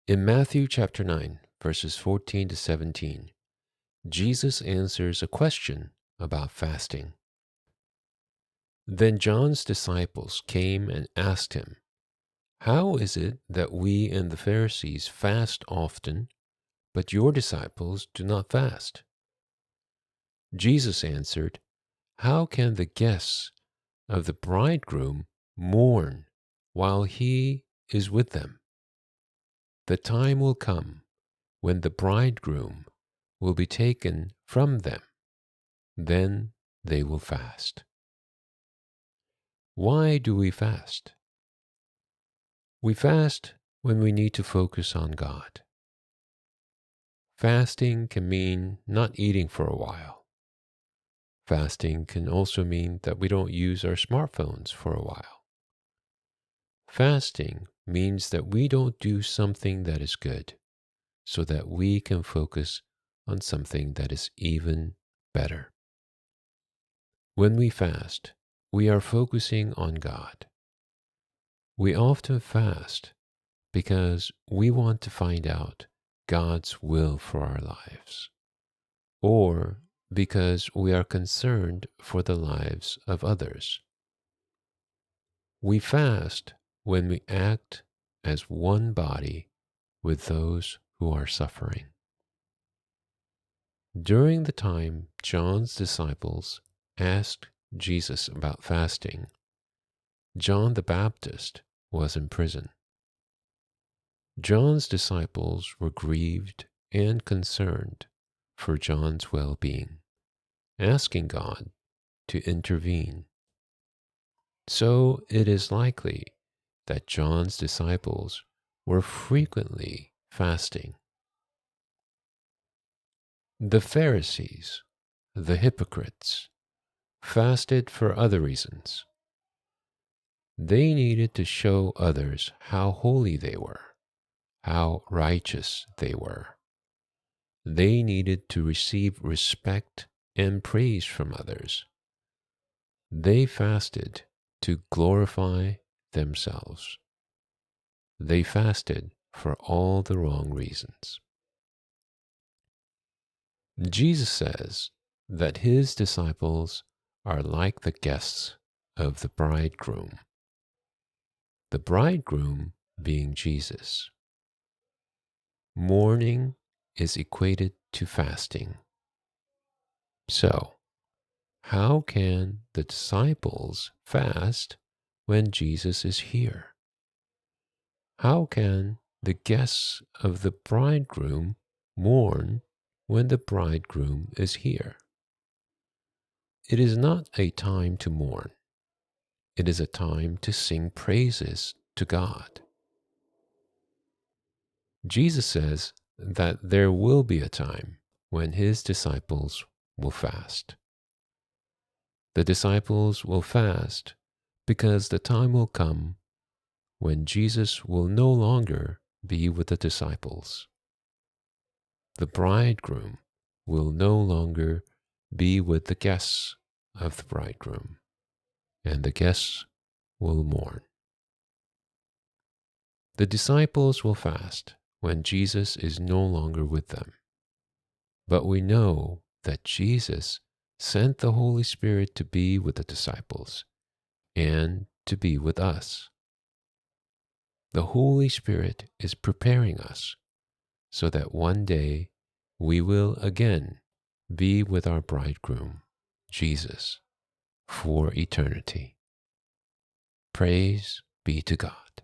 In Matthew chapter 9, verses 14 to 17, Jesus answers a question about fasting. Then John's disciples came and asked him, "How is it that we and the Pharisees fast often, but your disciples do not fast?" Jesus answered, "How can the guests of the bridegroom mourn while he is with them? The time will come when the bridegroom will be taken from them. Then they will fast." Why do we fast? We fast when we need to focus on God. Fasting can mean not eating for a while. Fasting can also mean that we don't use our smartphones for a while. Fasting means that we don't do something that is good so that we can focus on something that is even better. When we fast, we are focusing on God. We often fast because we want to find out God's will for our lives, or because we are concerned for the lives of others. We fast when we act as one body with those who are suffering. During the time John's disciples asked Jesus about fasting, John the Baptist was in prison. John's disciples were grieved and concerned for John's well-being, asking God to intervene. So it is likely that John's disciples were frequently fasting. The Pharisees, the hypocrites, fasted for other reasons. They needed to show others how holy they were, how righteous they were. They needed to receive respect and praise from others. They fasted to glorify themselves. They fasted for all the wrong reasons. Jesus says that his disciples are like the guests of the bridegroom, the bridegroom being Jesus. Mourning is equated to fasting. So, how can the disciples fast when Jesus is here? How can the guests of the bridegroom mourn when the bridegroom is here? It is not a time to mourn. It is a time to sing praises to God. Jesus says that there will be a time when his disciples will fast. The disciples will fast because the time will come when Jesus will no longer be with the disciples. The bridegroom will no longer be with the guests of the bridegroom, and the guests will mourn. The disciples will fast when Jesus is no longer with them. But we know that Jesus sent the Holy Spirit to be with the disciples and to be with us. The Holy Spirit is preparing us so that one day we will again be with our bridegroom, Jesus, for eternity. Praise be to God.